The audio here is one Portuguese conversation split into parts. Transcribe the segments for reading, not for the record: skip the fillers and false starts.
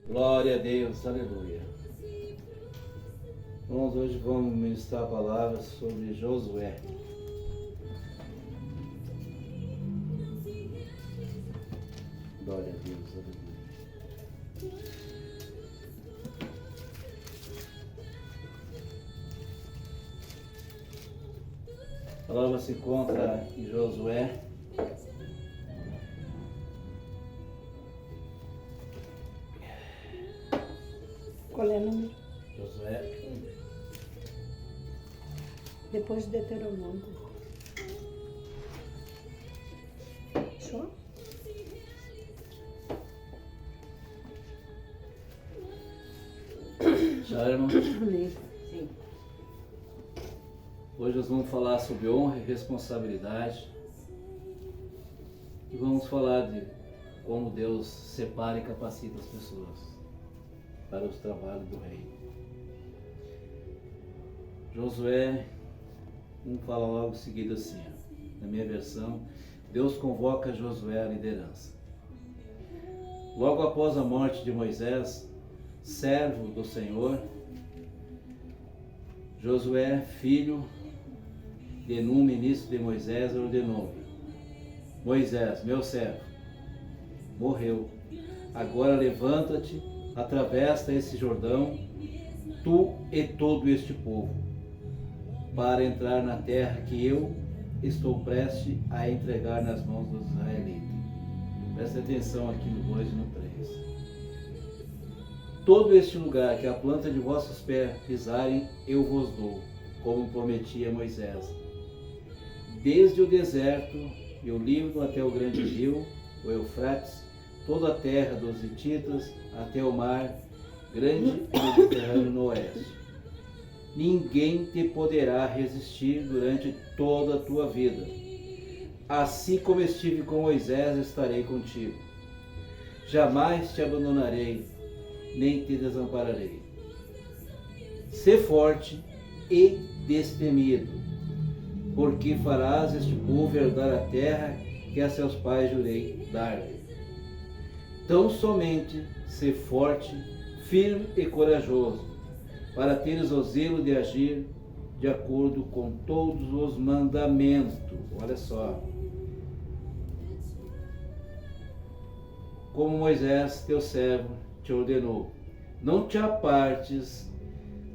Glória a Deus, aleluia. Irmãos, hoje vamos ministrar palavras sobre Josué. Glória a Deus, aleluia. A palavra se encontra em Josué. Qual é o número? Josué, Depois de Deuteronômio. Show? já irmão? Sim. Hoje nós vamos falar sobre honra e responsabilidade. E vamos falar de como Deus separa e capacita as pessoas para os trabalhos do reino. Josué 1 fala logo em seguida assim, na minha versão, Deus convoca Josué à liderança. Logo após a morte de Moisés, servo do Senhor, Josué, filho de Nun, ministro de Moisés, ordenou: Moisés, meu servo, morreu. Agora levanta-te, atravessa esse Jordão, tu e todo este povo, para entrar na terra que eu estou prestes a entregar nas mãos dos israelitas. Preste atenção aqui no 2 e no 3. Todo este lugar que a planta de vossos pés pisarem, eu vos dou, como prometi a Moisés. Desde o deserto e o Líbano até o grande rio, o Eufrates, toda a terra dos hititas, até o mar grande e Mediterrâneo no oeste. Ninguém te poderá resistir durante toda a tua vida. Assim como estive com Moisés, estarei contigo. Jamais te abandonarei, nem te desampararei. Sê forte e destemido, porque farás este povo herdar a terra que a seus pais jurei dar-lhe. Tão somente sê forte, firme e corajoso, para teres o zelo de agir de acordo com todos os mandamentos. Olha só. Como Moisés, teu servo, te ordenou. Não te apartes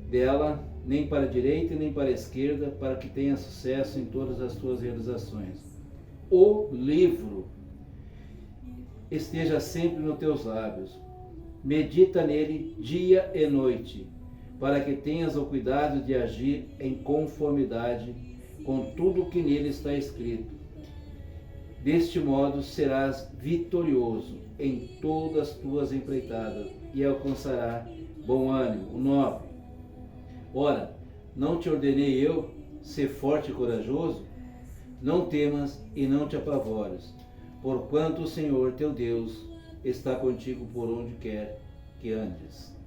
dela, nem para a direita nem para a esquerda, para que tenhas sucesso em todas as tuas realizações. O livro esteja sempre nos teus lábios. Medita nele dia e noite, para que tenhas o cuidado de agir em conformidade com tudo o que nele está escrito. Deste modo serás vitorioso em todas as tuas empreitadas e alcançarás bom ânimo, o 9. Ora, não te ordenei eu ser forte e corajoso? Não temas e não te apavores, porquanto o Senhor teu Deus está contigo por onde quer que andes.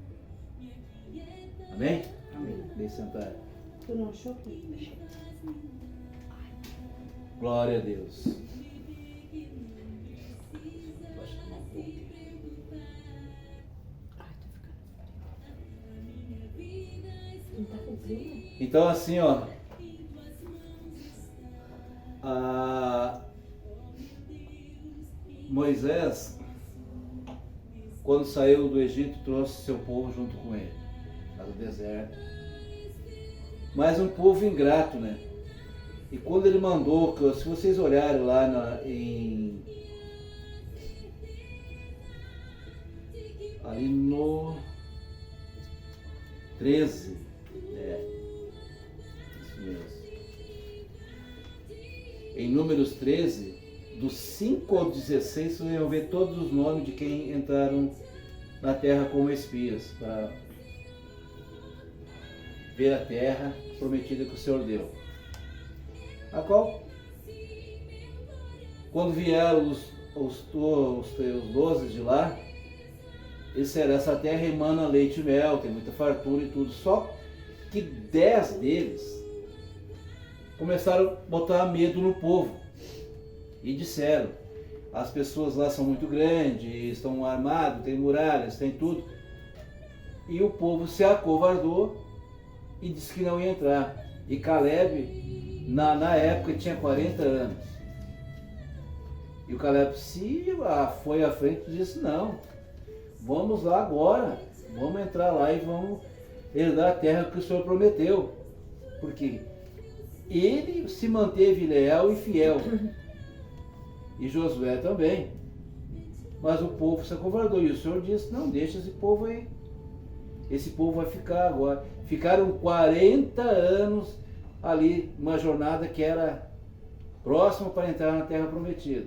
Amém? Amém. Deixe sentar. Tu não achou que deixei? Glória a Deus. Ai, tô ficando frio. Não tá com frio? Então assim, ó, Moisés, quando saiu do Egito, trouxe seu povo junto com ele, para o deserto. Mas um povo ingrato, né? E quando ele mandou, se vocês olharem lá ali no 13, isso mesmo. Em Números 13, dos 5 ao 16, vocês vão ver todos os nomes de quem entraram na terra como espias, para ver a terra prometida que o Senhor deu. A qual, quando vieram os 12 de lá, essa terra emana leite e mel, tem muita fartura e tudo, só que 10 deles começaram a botar medo no povo e disseram: as pessoas lá são muito grandes, estão armados, tem muralhas, tem tudo. E o povo se acovardou e disse que não ia entrar. E Caleb, na época, tinha 40 anos. E o Caleb foi à frente e disse, não, vamos lá agora, vamos entrar lá e vamos herdar a terra que o Senhor prometeu. Porque ele se manteve leal e fiel. E Josué também. Mas o povo se acovardou. E o Senhor disse, não, deixa esse povo aí. Esse povo vai ficar agora. Ficaram 40 anos ali, uma jornada que era próxima para entrar na terra prometida.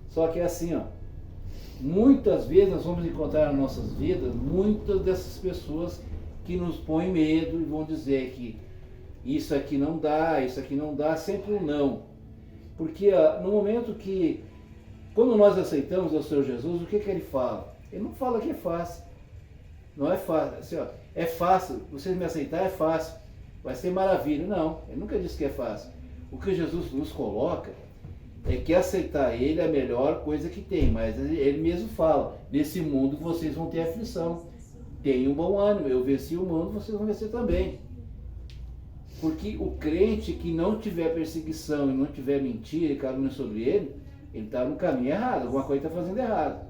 Só que é assim, ó. Muitas vezes nós vamos encontrar nas nossas vidas muitas dessas pessoas que nos põem medo e vão dizer que isso aqui não dá, sempre um não. Porque no momento que, quando nós aceitamos o Senhor Jesus, o que ele fala? Ele não fala que é fácil. Não é fácil. Assim, ó, é fácil, vocês me aceitar é fácil, vai ser maravilha. Não, ele nunca disse que é fácil. O que Jesus nos coloca é que aceitar ele é a melhor coisa que tem, mas ele mesmo fala, nesse mundo vocês vão ter aflição. Tenham um bom ânimo, eu venci o mundo, vocês vão vencer também. Porque o crente que não tiver perseguição e não tiver mentira e calúnia sobre ele está no caminho errado, alguma coisa está fazendo errado.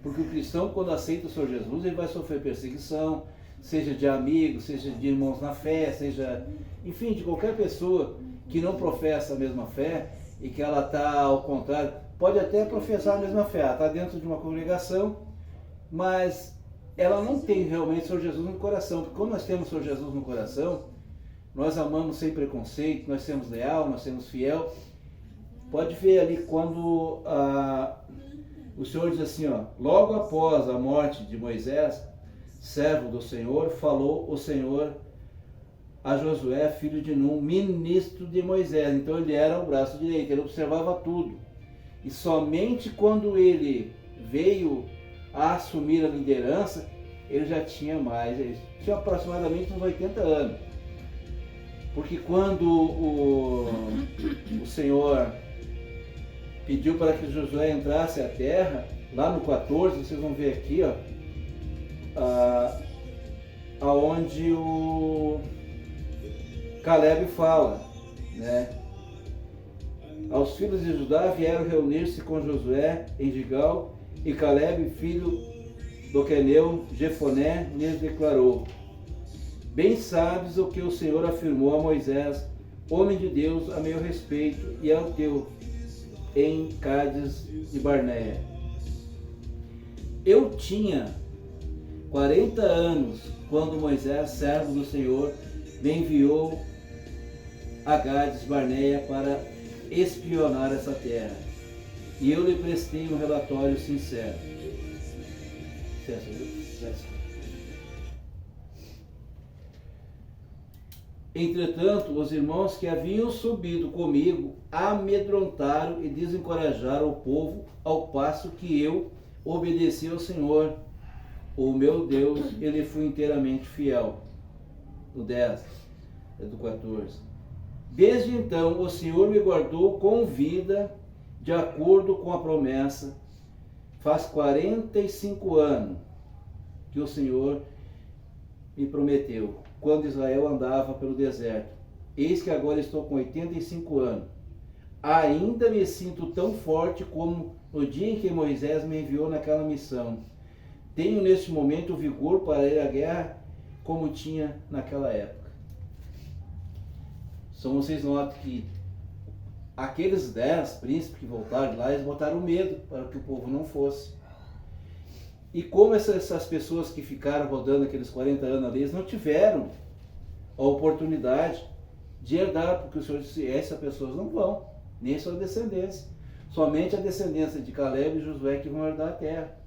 Porque o cristão, quando aceita o Senhor Jesus, ele vai sofrer perseguição, seja de amigos, seja de irmãos na fé, seja, enfim, de qualquer pessoa que não professa a mesma fé e que ela está ao contrário, pode até professar a mesma fé, ela está dentro de uma congregação, mas ela não tem realmente o Senhor Jesus no coração. Porque quando nós temos o Senhor Jesus no coração, nós amamos sem preconceito, nós somos leal, nós somos fiel. Pode ver ali quando o Senhor diz assim, ó, logo após a morte de Moisés, servo do Senhor, falou o Senhor a Josué, filho de Num, ministro de Moisés. Então ele era o braço direito, ele observava tudo. E somente quando ele veio a assumir a liderança, ele já tinha ele tinha aproximadamente uns 80 anos. Porque quando o Senhor pediu para que Josué entrasse à terra, lá no 14, vocês vão ver aqui, ó, aonde o Caleb fala, né? Aos filhos de Judá vieram reunir-se com Josué em Gigal, e Caleb, filho do Queneu, Jefoné, lhes declarou, bem sabes o que o Senhor afirmou a Moisés, homem de Deus, a meu respeito e ao teu, em Cádiz de Barneia. Eu tinha 40 anos quando Moisés, servo do Senhor, me enviou a Cádiz Barneia para espionar essa terra. E eu lhe prestei um relatório sincero. Entretanto, os irmãos que haviam subido comigo amedrontaram e desencorajaram o povo, ao passo que eu obedeci ao Senhor, o meu Deus, e lhe fui inteiramente fiel. Do 10, do 14. Desde então, o Senhor me guardou com vida, de acordo com a promessa. Faz 45 anos que o Senhor me prometeu, quando Israel andava pelo deserto. Eis que agora estou com 85 anos. Ainda me sinto tão forte como no dia em que Moisés me enviou naquela missão. Tenho neste momento o vigor para ir à guerra como tinha naquela época. Só vocês notam que aqueles 10 príncipes que voltaram de lá, eles botaram medo para que o povo não fosse. E como essas pessoas que ficaram rodando aqueles 40 anos ali, eles não tiveram a oportunidade de herdar, porque o Senhor disse, essas pessoas não vão, nem sua descendência. Somente a descendência de Caleb e Josué que vão herdar a terra.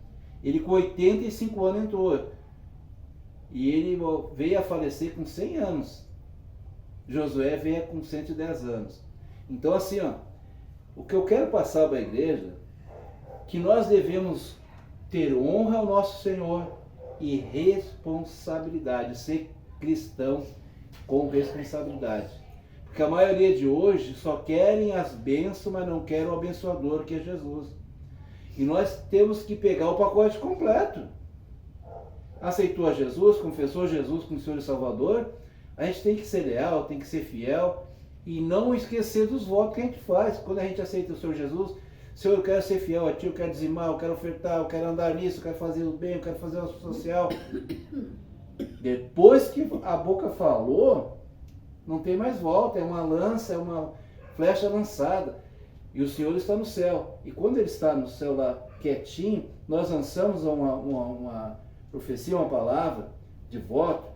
Ele com 85 anos entrou. E ele veio a falecer com 100 anos. Josué veio com 110 anos. Então assim, ó, o que eu quero passar para a igreja, que nós devemos ter honra ao nosso Senhor e responsabilidade, ser cristão com responsabilidade. Porque a maioria de hoje só querem as bênçãos, mas não querem o abençoador, que é Jesus. E nós temos que pegar o pacote completo. Aceitou a Jesus, confessou Jesus como Senhor e Salvador, a gente tem que ser leal, tem que ser fiel e não esquecer dos votos que a gente faz. Quando a gente aceita o Senhor Jesus, Senhor, eu quero ser fiel a Ti, eu quero dizimar, eu quero ofertar, eu quero andar nisso, eu quero fazer o bem, eu quero fazer o social. Depois que a boca falou, não tem mais volta, é uma lança, é uma flecha lançada. E o Senhor está no céu. E quando Ele está no céu lá quietinho, nós lançamos uma profecia, uma palavra de voto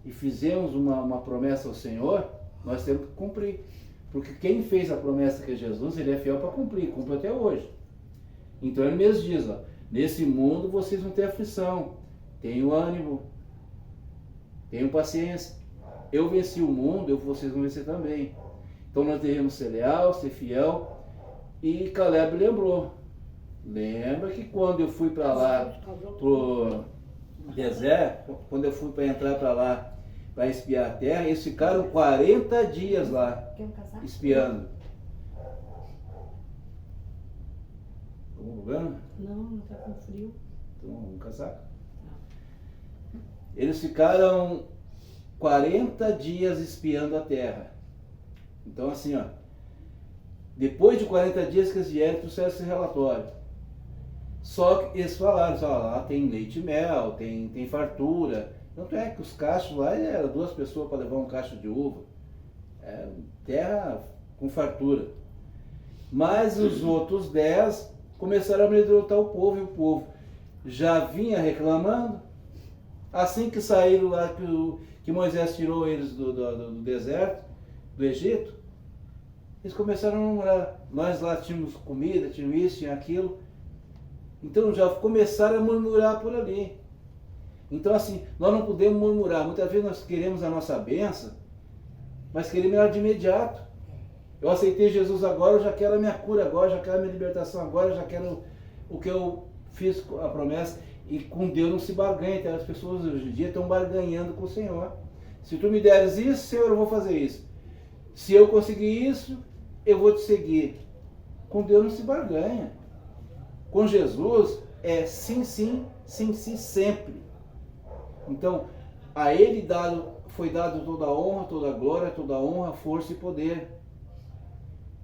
e fizemos uma promessa ao Senhor, nós temos que cumprir. Porque quem fez a promessa que é Jesus, Ele é fiel para cumprir, cumpre até hoje. Então Ele mesmo diz, ó, nesse mundo vocês vão ter aflição, tenham ânimo, tenham paciência. Eu venci o mundo, vocês vão vencer também. Então nós devemos ser leal, ser fiel. E Caleb lembrou. Lembra que quando eu fui para lá, pro deserto, quando eu fui para entrar para lá, para espiar a terra, eles ficaram 40 dias lá, espiando. Algum lugar? Não, não está com frio. Então, um casaco. Eles ficaram 40 dias espiando a terra. Então assim, ó, depois de 40 dias que eles vieram, trouxeram esse relatório. Só que eles falaram, ó, lá tem leite e mel, tem fartura. Tanto é que os cachos lá eram 2 pessoas para levar um cacho de uva. É terra com fartura. Mas os outros 10 começaram a amedrontar o povo, e o povo já vinha reclamando. Assim que saíram lá, que Moisés tirou eles do deserto, do Egito, eles começaram a murmurar. Nós lá tínhamos comida, tínhamos isso, tinha aquilo. Então já começaram a murmurar por ali. Então assim, nós não podemos murmurar. Muitas vezes nós queremos a nossa bênção, mas queremos ela de imediato. Eu aceitei Jesus agora, eu já quero a minha cura agora, já quero a minha libertação agora, eu já quero o que eu fiz a promessa. E com Deus não se barganha. Então, as pessoas hoje em dia estão barganhando com o Senhor. Se tu me deres isso, Senhor, eu vou fazer isso. Se eu conseguir isso, eu vou te seguir. Com Deus não se barganha. Com Jesus é sim, sim, sim, sim, sempre. Então, a Ele foi dado toda a honra, toda a glória, toda a honra, força e poder.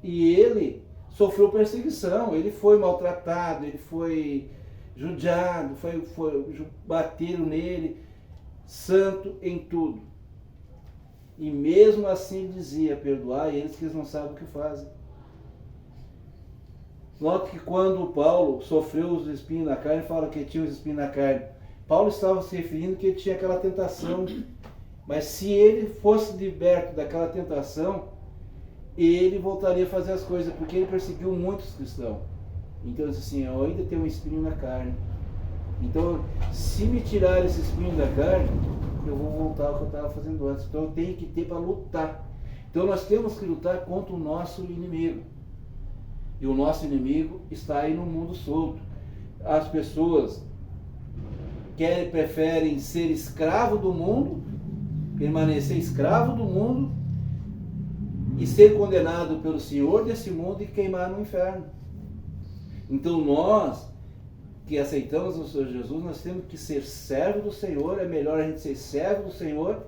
E Ele sofreu perseguição, Ele foi maltratado, Ele foi judiado, bateram nele, santo em tudo. E mesmo assim dizia, perdoai eles que eles não sabem o que fazem. Note que quando Paulo sofreu os espinhos na carne, fala que tinha os espinhos na carne. Paulo estava se referindo que ele tinha aquela tentação, mas se ele fosse liberto daquela tentação, ele voltaria a fazer as coisas, porque ele perseguiu muitos cristãos. Então ele disse assim, eu ainda tenho um espinho na carne. Então, se me tirar esse espinho da carne, eu vou voltar ao que eu estava fazendo antes. Então eu tenho que ter para lutar. Então nós temos que lutar contra o nosso inimigo. E o nosso inimigo está aí no mundo solto. As pessoas preferem ser escravo do mundo, permanecer escravo do mundo e ser condenado pelo Senhor desse mundo e queimar no inferno. Então nós que aceitamos o Senhor Jesus, nós temos que ser servo do Senhor. É melhor a gente ser servo do Senhor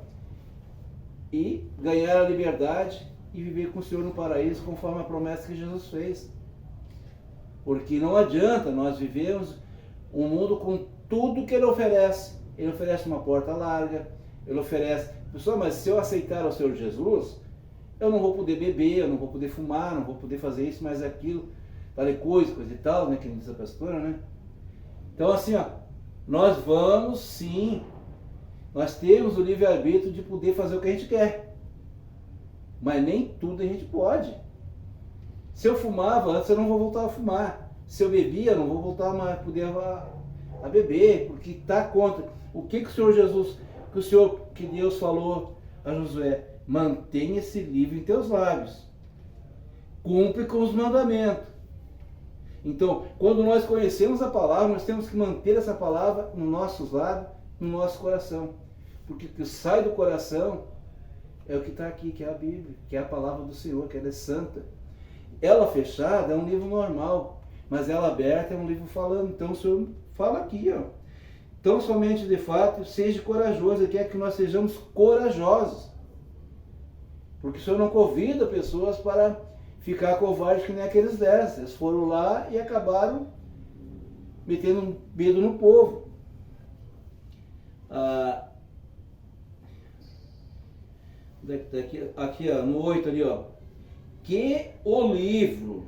e ganhar a liberdade e viver com o Senhor no paraíso, conforme a promessa que Jesus fez. Porque não adianta nós vivermos um mundo com tudo que Ele oferece. Ele oferece uma porta larga, Ele oferece... Pessoal, mas se eu aceitar o Senhor Jesus, eu não vou poder beber, eu não vou poder fumar, não vou poder fazer isso, mais aquilo, tal coisa e tal, né, que diz a pastora, né? Então assim, ó, nós vamos sim, nós temos o livre-arbítrio de poder fazer o que a gente quer, mas nem tudo a gente pode. Se eu fumava antes, eu não vou voltar a fumar. Se eu bebia, eu não vou voltar a poder a beber, porque está contra. O que o Senhor Jesus, que Deus falou a Josué? Mantenha esse livro em teus lábios. Cumpre com os mandamentos. Então, quando nós conhecemos a palavra, nós temos que manter essa palavra nos nossos lábios, no nosso coração. Porque o que sai do coração É o que está aqui, que é a Bíblia, que é a palavra do Senhor, que ela é santa. Ela fechada é um livro normal, mas ela aberta é um livro falando. Então o Senhor fala aqui, ó. Então somente de fato, seja corajoso. Ele quer que nós sejamos corajosos. Porque o Senhor não convida pessoas para ficar covardes que nem aqueles 10. Eles foram lá e acabaram metendo medo no povo. Aqui ó, no 8 ali, ó. Que o livro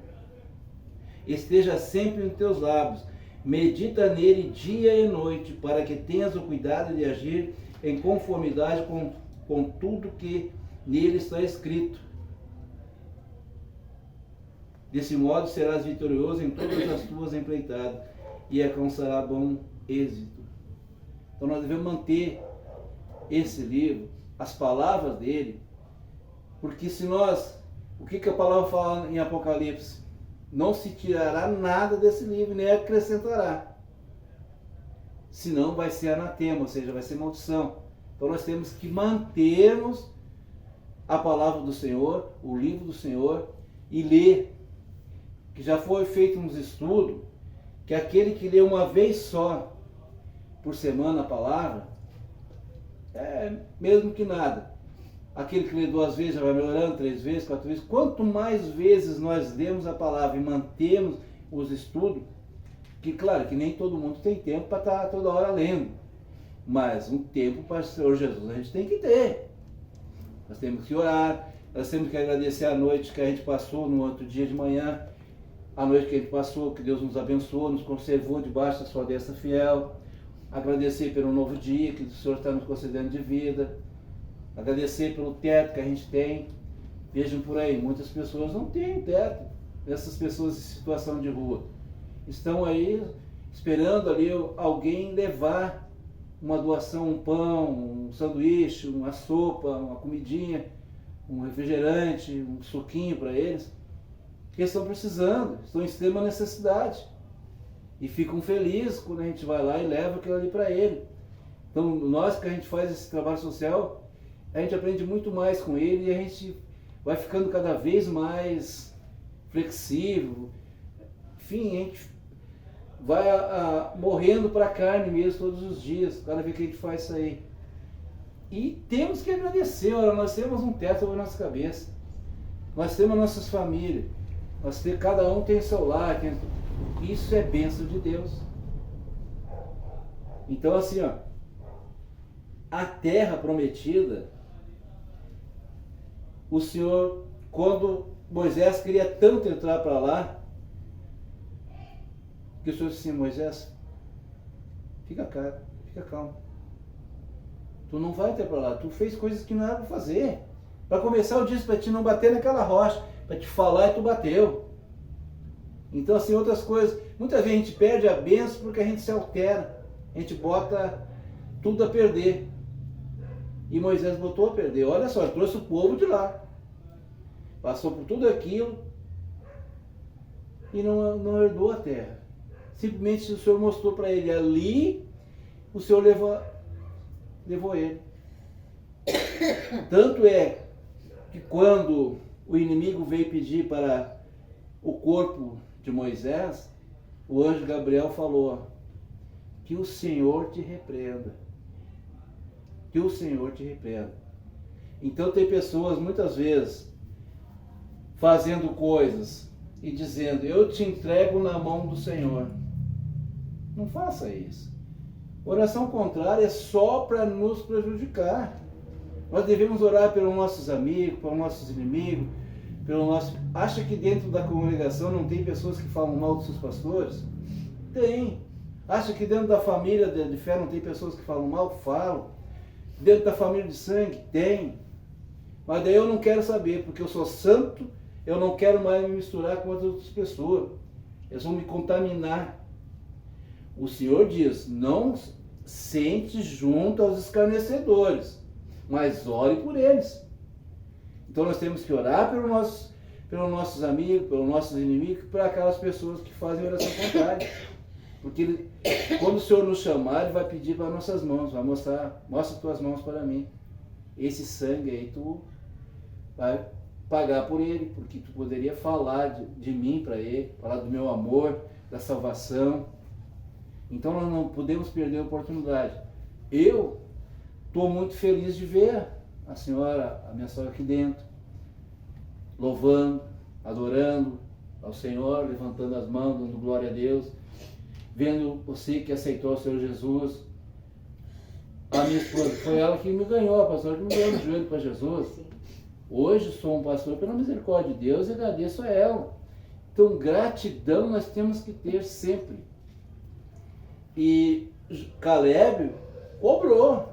esteja sempre nos teus lábios, medita nele dia e noite, para que tenhas o cuidado de agir em conformidade com tudo que nele está escrito. Desse modo serás vitorioso em todas as tuas empreitadas e alcançará bom êxito. Então nós devemos manter esse livro, as palavras dele, porque se nós, o que a palavra fala em Apocalipse? Não se tirará nada desse livro, nem acrescentará. Senão vai ser anatema, ou seja, vai ser maldição. Então nós temos que mantermos a palavra do Senhor, o livro do Senhor, e ler. Que já foi feito uns estudos, que aquele que lê uma vez só por semana a palavra, é mesmo que nada. Aquele que lê 2 vezes já vai melhorando, 3 vezes, 4 vezes. Quanto mais vezes nós lemos a palavra e mantemos os estudos, que claro que nem todo mundo tem tempo para estar toda hora lendo, mas um tempo para o Senhor Jesus a gente tem que ter. Nós temos que orar, nós temos que agradecer a noite que a gente passou no outro dia de manhã, a noite que a gente passou, que Deus nos abençoou, nos conservou debaixo da sua destra fiel. Agradecer pelo novo dia que o Senhor está nos concedendo de vida. Agradecer pelo teto que a gente tem. Vejam por aí, muitas pessoas não têm teto. Essas pessoas em situação de rua estão aí esperando ali alguém levar uma doação, um pão, um sanduíche, uma sopa, uma comidinha, um refrigerante, um suquinho para eles. Porque estão precisando, estão em extrema necessidade. E ficam felizes quando a gente vai lá e leva aquilo ali para ele. Então, nós que a gente faz esse trabalho social, a gente aprende muito mais com ele e a gente vai ficando cada vez mais flexível. Enfim, a gente vai morrendo para a carne mesmo todos os dias, cada vez que a gente faz isso aí. E temos que agradecer, olha, nós temos um teto sobre a nossa cabeça. Nós temos nossas famílias. Cada um tem seu lar. Isso é bênção de Deus. Então assim, ó, a terra prometida, o Senhor, quando Moisés queria tanto entrar para lá, que o Senhor disse assim: Moisés, fica calmo. Tu não vai entrar para lá, tu fez coisas que não era para fazer. Para começar, eu disse para ti não bater naquela rocha, para te falar e tu bateu. Então assim, outras coisas, muitas vezes a gente perde a bênção porque a gente se altera, a gente bota tudo a perder. E Moisés botou a perder. Olha só, ele trouxe o povo de lá, passou por tudo aquilo e não herdou a terra. Simplesmente o Senhor mostrou para ele ali, o Senhor levou ele. Tanto é que quando o inimigo veio pedir para o corpo de Moisés, o anjo Gabriel falou: que o Senhor te repreenda. Que o Senhor te repreenda. Então tem pessoas muitas vezes fazendo coisas e dizendo: eu te entrego na mão do Senhor. Não faça isso. Oração contrária é só para nos prejudicar. Nós devemos orar pelos nossos amigos, pelos nossos inimigos, Acha que dentro da congregação não tem pessoas que falam mal dos seus pastores? Tem. Acha que dentro da família de fé não tem pessoas que falam mal? Falam. Dentro da família de sangue? Tem. Mas daí eu não quero saber, porque eu sou santo, eu não quero mais me misturar com outras pessoas. Eles vão me contaminar. O Senhor diz: não sente junto aos escarnecedores, mas ore por eles. Então nós temos que orar pelos nossos amigos, pelos nossos inimigos, para aquelas pessoas que fazem oração contrária. Porque quando o Senhor nos chamar, Ele vai pedir para nossas mãos, vai mostrar: mostra tuas mãos para mim. esse sangue aí tu vai pagar por ele, porque tu poderia falar de mim para ele, falar do meu amor, da salvação. Então nós não podemos perder a oportunidade. Eu estou muito feliz de ver a senhora, a minha sogra aqui dentro, louvando, adorando ao Senhor, levantando as mãos, dando glória a Deus, vendo você que aceitou o Senhor Jesus. A minha esposa, foi ela que me ganhou, a pastora que me ganhou no joelho para Jesus. Hoje sou um pastor pela misericórdia de Deus e agradeço a ela. Então gratidão nós temos que ter sempre. E Caleb cobrou.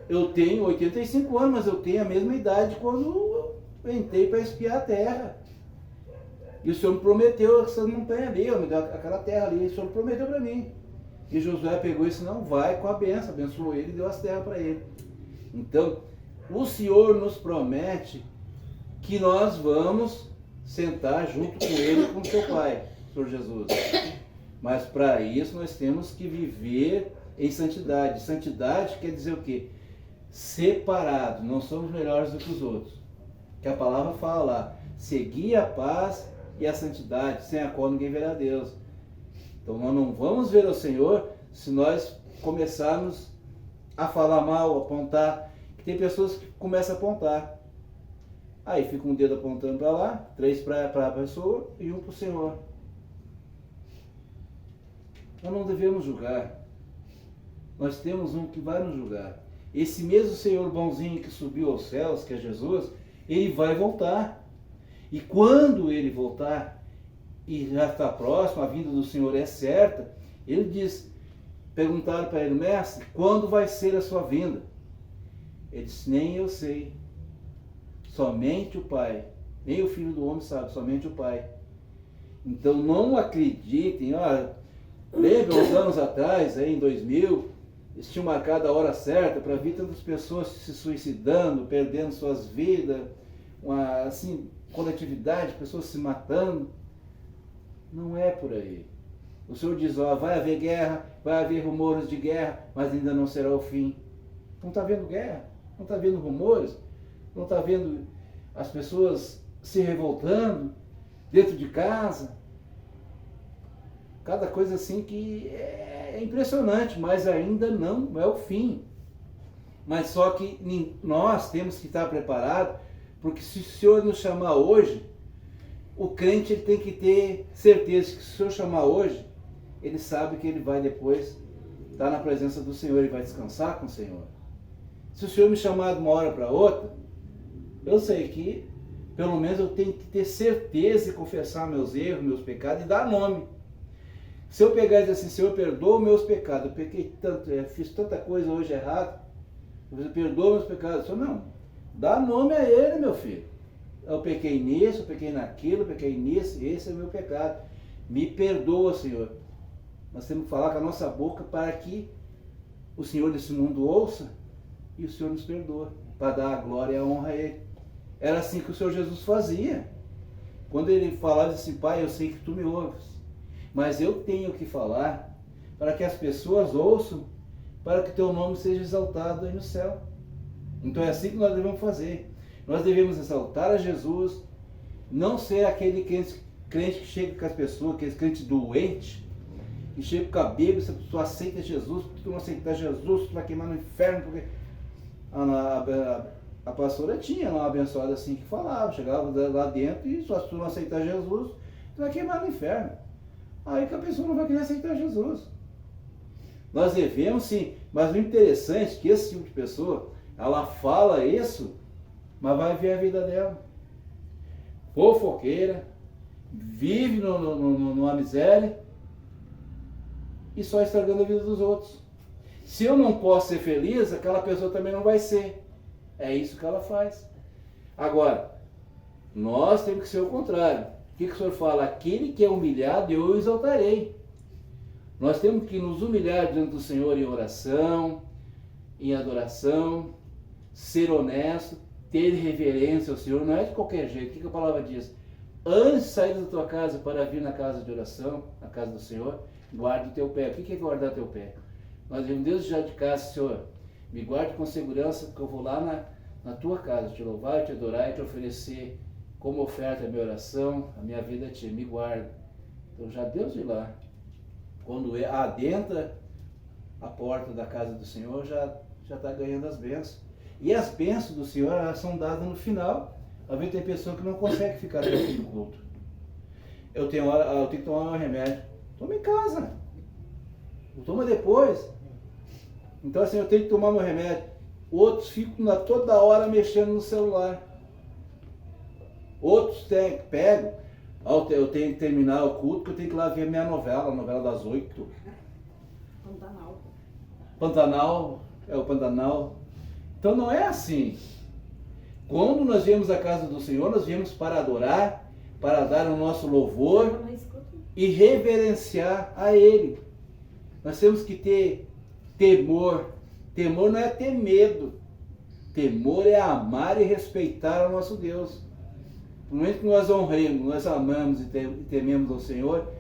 Eu tenho 85 anos, mas eu tenho a mesma idade quando eu entrei para espiar a terra. E o Senhor me prometeu essa montanha ali, me deu aquela terra ali, o Senhor prometeu para mim. E Josué pegou e disse, não, vai com a benção, abençoou ele e deu as terras para ele. Então, o Senhor nos promete que nós vamos sentar junto com ele e com o seu Pai, Senhor Jesus. Mas para isso nós temos que viver em santidade. Santidade quer dizer o quê? Separado, não somos melhores do que os outros. Que a palavra fala lá, seguir a paz e a santidade, sem a qual ninguém verá a Deus. Então nós não vamos ver o Senhor se nós começarmos a falar mal, apontar. Que tem pessoas que começam a apontar. Aí fica um dedo apontando para lá, 3 para a pessoa e 1 para o Senhor. Nós não devemos julgar. Nós temos um que vai nos julgar. Esse mesmo Senhor bonzinho que subiu aos céus, que é Jesus, ele vai voltar. E quando ele voltar, e já está próximo, a vinda do Senhor é certa, ele diz, perguntaram para ele, mestre, quando vai ser a sua vinda? Ele disse, nem eu sei, somente o Pai, nem o Filho do Homem sabe, somente o Pai. Então não acreditem, lembra uns anos atrás, aí em 2000, eles tinham marcado a hora certa para ver tantas pessoas se suicidando, perdendo suas vidas, assim, coletividade, pessoas se matando. Não é por aí. O Senhor diz, vai haver guerra, vai haver rumores de guerra, mas ainda não será o fim. Não está vendo guerra, não está vendo rumores, não está vendo as pessoas se revoltando dentro de casa. Cada coisa assim que é impressionante, mas ainda não é o fim. Mas só que nós temos que estar preparados, porque se o Senhor nos chamar hoje, o crente ele tem que ter certeza que se o Senhor chamar hoje, ele sabe que ele vai depois estar na presença do Senhor, ele vai descansar com o Senhor. Se o Senhor me chamar de uma hora para outra, eu sei que pelo menos eu tenho que ter certeza e confessar meus erros, meus pecados e dar nome. Se eu pegar e dizer assim, Senhor, perdoa meus pecados, eu pequei tanto, fiz tanta coisa hoje errada, você perdoa meus pecados. Senhor, não, dá nome a ele, meu filho. Eu pequei nisso, eu pequei naquilo, eu pequei nisso, esse é o meu pecado. Me perdoa, Senhor. Nós temos que falar com a nossa boca para que o Senhor desse mundo ouça e o Senhor nos perdoa, para dar a glória e a honra a Ele. Era assim que o Senhor Jesus fazia. Quando Ele falava assim, Pai, eu sei que Tu me ouves, mas eu tenho que falar para que as pessoas ouçam, para que Teu nome seja exaltado aí no céu. Então é assim que nós devemos fazer. Nós devemos exaltar a Jesus, não ser aquele crente que chega com as pessoas, aquele crente doente, que chega com a Bíblia, se tu aceita Jesus, porque tu não aceitar Jesus, tu vai queimar no inferno, porque a pastora tinha uma abençoada assim que falava, chegava lá dentro e só se tu não aceitar Jesus, tu vai queimar no inferno. Aí que a pessoa não vai querer aceitar Jesus. Nós devemos sim, mas o interessante é que esse tipo de pessoa, ela fala isso, mas vai ver a vida dela. Fofoqueira, vive numa miséria e só estragando a vida dos outros. Se eu não posso ser feliz, aquela pessoa também não vai ser. É isso que ela faz. Agora, nós temos que ser o contrário. O que o Senhor fala? Aquele que é humilhado, eu o exaltarei. Nós temos que nos humilhar diante do Senhor em oração, em adoração, ser honesto, ter reverência ao Senhor, não é de qualquer jeito. O que a palavra diz? Antes de sair da tua casa para vir na casa de oração, na casa do Senhor, guarde o teu pé. O que é guardar teu pé? Nós devemos, Deus já de casa, Senhor, Me guarde com segurança, porque eu vou lá na tua casa te louvar, te adorar e te oferecer como oferta a minha oração, a minha vida a ti. Me guarda. Então já Deus de lá, quando adentra a porta da casa do Senhor, já está ganhando as bênçãos. E as bênçãos do Senhor, elas são dadas no final. Às vezes tem pessoa que não consegue ficar até o fim do culto. Eu tenho que tomar meu remédio. Toma em casa. Toma depois. Então assim, eu tenho que tomar meu remédio. Outros ficam toda hora mexendo no celular. Outros pegam. Eu tenho que terminar o culto, porque eu tenho que ir lá ver minha novela, a novela das 8. Pantanal. Pantanal, é o Pantanal. Então não é assim. Quando nós viemos à casa do Senhor, nós viemos para adorar, para dar o nosso louvor e reverenciar a Ele. Nós temos que ter temor. Temor não é ter medo. Temor é amar e respeitar o nosso Deus. No momento que nós honremos, nós amamos e tememos ao Senhor,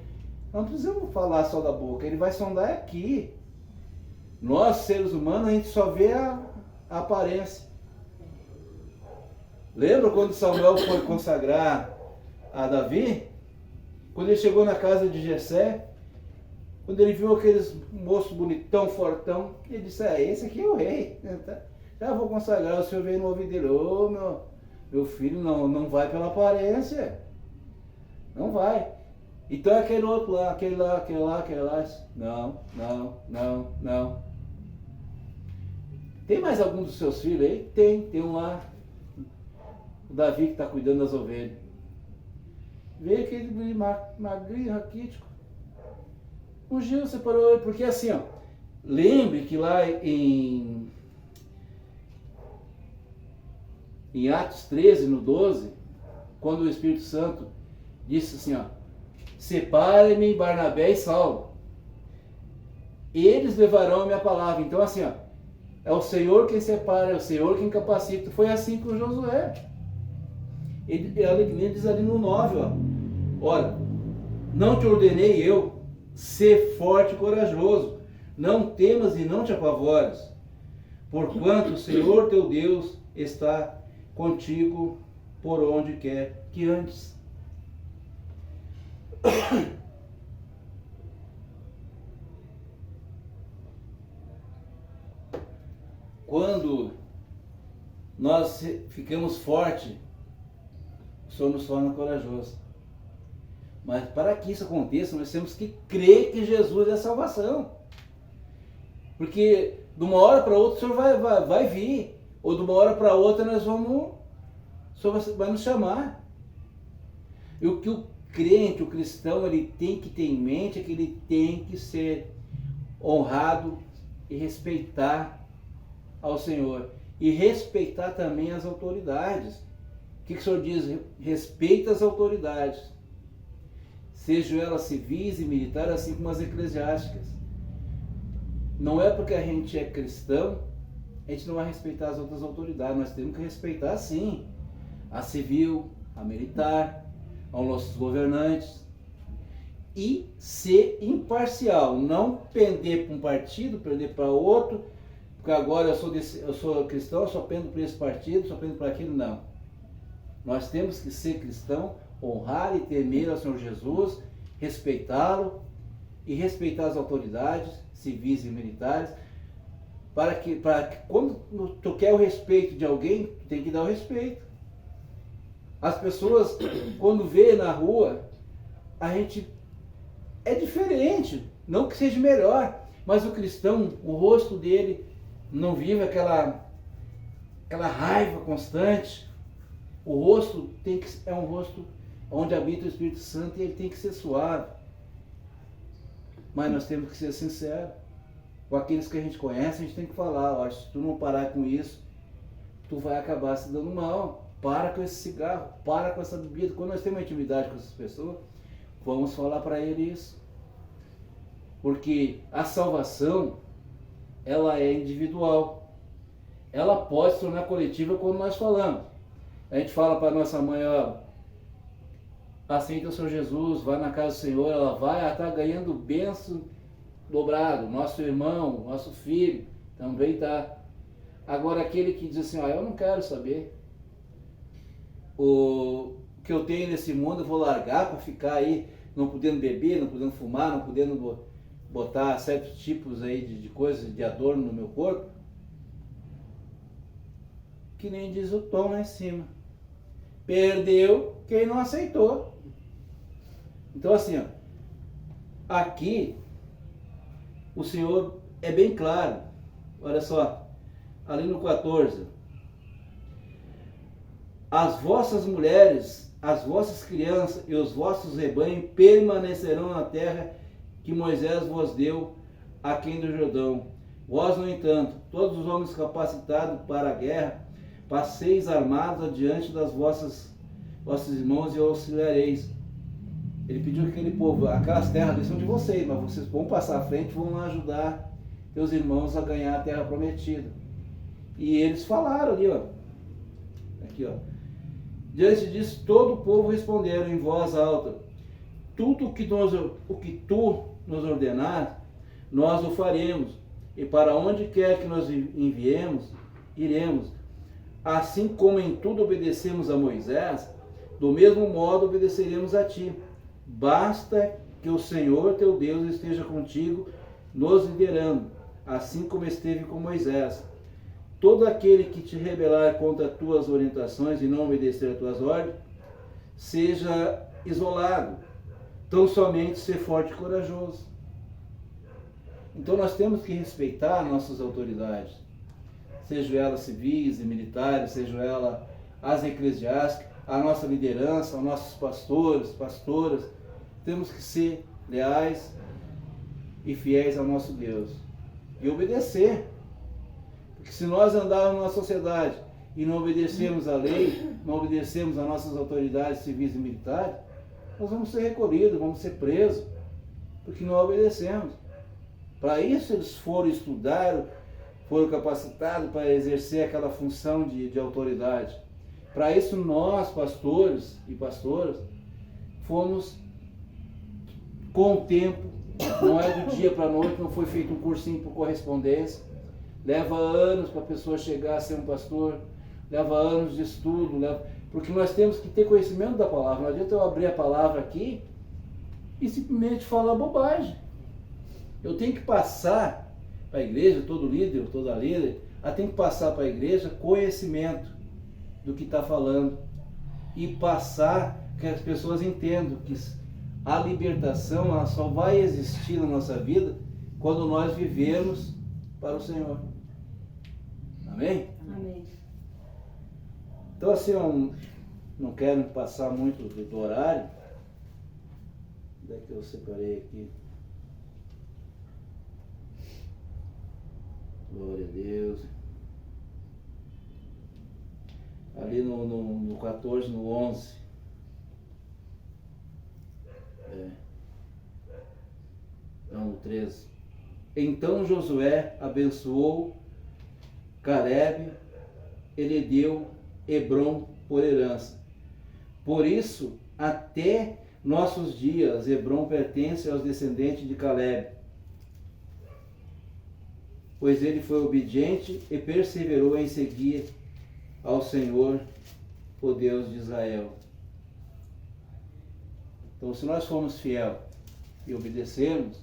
não precisamos falar só da boca, Ele vai sondar aqui. Nós, seres humanos, a gente só vê a aparência. Lembra quando Samuel foi consagrar a Davi? Quando ele chegou na casa de Jessé, quando ele viu aqueles moços bonitão, fortão, ele disse, esse aqui é o rei. Já vou consagrar, o Senhor veio no ouvido dele, meu filho, não vai pela aparência. Não vai. Então é aquele outro lá, aquele lá. Não. Tem mais algum dos seus filhos aí? Tem um lá. O Davi que está cuidando das ovelhas. Veio aquele magrinho, raquítico. Ungiu, separou ele, porque assim, lembre que lá em Atos 13, no 12, quando o Espírito Santo disse assim, separe-me Barnabé e Saulo. Eles levarão a minha palavra. Então assim, é o Senhor quem separa, é o Senhor quem capacita. Foi assim com Josué. Ele diz ali no 9, ora, não te ordenei eu, ser forte e corajoso, não temas e não te apavores, porquanto o Senhor teu Deus está contigo por onde quer que andes. Quando nós ficamos fortes, o Senhor nos torna corajoso. Mas para que isso aconteça, nós temos que crer que Jesus é a salvação. Porque de uma hora para outra o Senhor vai vir. Ou de uma hora para outra o Senhor vai nos chamar. E o que o crente, o cristão, ele tem que ter em mente é que ele tem que ser honrado e respeitar ao Senhor. E respeitar também as autoridades. O que o Senhor diz? Respeita as autoridades. Sejam elas civis e militares, assim como as eclesiásticas. Não é porque a gente é cristão, a gente não vai respeitar as outras autoridades. Nós temos que respeitar sim a civil, a militar, aos nossos governantes. E ser imparcial, não pender para um partido, pender para outro, porque agora eu sou cristão, eu só pendo para esse partido, só pendo para aquilo, não. Nós temos que ser cristão, honrar e temer ao Senhor Jesus, respeitá-lo e respeitar as autoridades civis e militares, para que quando tu quer o respeito de alguém, tu tem que dar o respeito. As pessoas, quando vê na rua, a gente é diferente, não que seja melhor, mas o cristão, o rosto dele não vive aquela raiva constante. O rosto é um rosto onde habita o Espírito Santo e ele tem que ser suave. Mas nós temos que ser sinceros. Com aqueles que a gente conhece, a gente tem que falar, se tu não parar com isso, tu vai acabar se dando mal. Para com esse cigarro, para com essa bebida. Quando nós temos uma intimidade com essas pessoas, vamos falar para ele isso. Porque a salvação, ela é individual. Ela pode se tornar coletiva quando nós falamos. A gente fala para nossa mãe, aceita o Senhor Jesus, vai na casa do Senhor, ela está ganhando bênção dobrado. Nosso irmão, nosso filho, também está. Agora aquele que diz assim, eu não quero saber. O que eu tenho nesse mundo eu vou largar para ficar aí, não podendo beber, não podendo fumar, não podendo botar certos tipos aí de coisas, de adorno no meu corpo. Que nem diz o Tom lá em cima. Perdeu quem não aceitou. Então assim, aqui o Senhor é bem claro. Olha só, ali no 14. As vossas mulheres, as vossas crianças e os vossos rebanhos permanecerão na terra que Moisés vos deu aquém do Jordão. Vós, no entanto, todos os homens capacitados para a guerra, passeis armados adiante das vossos irmãos e auxiliareis. Ele pediu que aquele povo, aquelas terras ali são de vocês, mas vocês vão passar à frente e vão ajudar teus irmãos a ganhar a terra prometida. E eles falaram ali, aqui, diante disso, todo o povo responderam em voz alta: tudo o que tu nos ordenar, nós o faremos, e para onde quer que nos enviemos, iremos. Assim como em tudo obedecemos a Moisés, do mesmo modo obedeceremos a ti. Basta que o Senhor teu Deus esteja contigo, nos liderando, assim como esteve com Moisés. Todo aquele que te rebelar contra as tuas orientações e não obedecer às tuas ordens, seja isolado. Tão somente ser forte e corajoso. Então nós temos que respeitar nossas autoridades, sejam elas civis e militares, sejam elas as eclesiásticas, a nossa liderança, os nossos pastores, pastoras. Temos que ser leais e fiéis ao nosso Deus e obedecer. Porque se nós andarmos na sociedade e não obedecermos a lei, não obedecermos às nossas autoridades civis e militares, nós vamos ser recolhidos, vamos ser presos, porque não obedecemos. Para isso eles foram estudar, foram capacitados para exercer aquela função de autoridade. Para isso nós, pastores e pastoras, fomos com o tempo, não é do dia para a noite, não foi feito um cursinho por correspondência. Leva anos para a pessoa chegar a ser um pastor, leva anos de estudo, porque nós temos que ter conhecimento da palavra. Não adianta eu abrir a palavra aqui e simplesmente falar bobagem. Eu tenho que passar para a igreja, todo líder, toda líder, tem que passar para a igreja conhecimento do que está falando e passar que as pessoas entendam que a libertação ela só vai existir na nossa vida quando nós vivermos para o Senhor. Amém? Amém. Então assim, eu não quero passar muito do horário. Onde é que eu separei aqui? Glória a Deus. Ali no 14, no 11. Não, no 13. Então Josué abençoou Calebe, ele deu Hebrom por herança. Por isso, até nossos dias, Hebrom pertence aos descendentes de Calebe, pois ele foi obediente e perseverou em seguir ao Senhor, o Deus de Israel. Então, se nós formos fiel e obedecermos,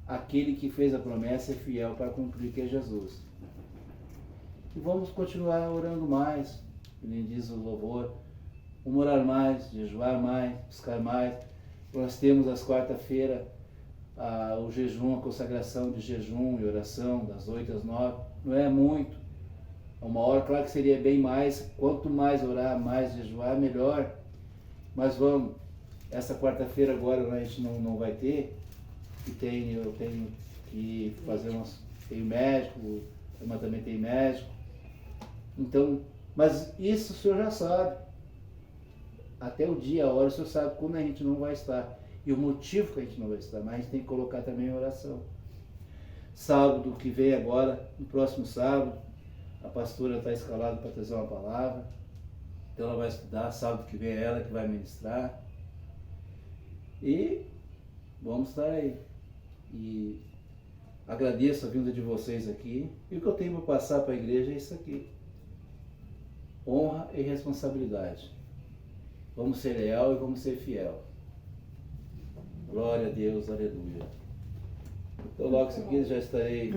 aquele que fez a promessa é fiel para cumprir, que é Jesus. E vamos continuar orando mais, como diz o louvor, vamos orar mais, jejuar mais, buscar mais. Nós temos às quarta-feiras o jejum, a consagração de jejum e oração, das 8 às 9. Não é muito, é uma hora, claro que seria bem mais, quanto mais orar, mais jejuar, melhor. Mas vamos, essa quarta-feira agora a gente não vai ter, e eu tenho que fazer tem médico, mas também tem médico. Então, mas isso o senhor já sabe. Até o dia, a hora, o senhor sabe quando a gente não vai estar. E o motivo que a gente não vai estar. Mas a gente tem que colocar também em oração. Sábado que vem agora, no próximo sábado, a pastora está escalada para trazer uma palavra. Então ela vai estudar, sábado que vem é ela que vai ministrar. E vamos estar aí. E Agradeço a vinda de vocês aqui. E o que eu tenho para passar para a igreja é isso aqui. Honra e responsabilidade. Vamos ser leal e vamos ser fiel. Glória a Deus, aleluia. Então logo em seguida já estarei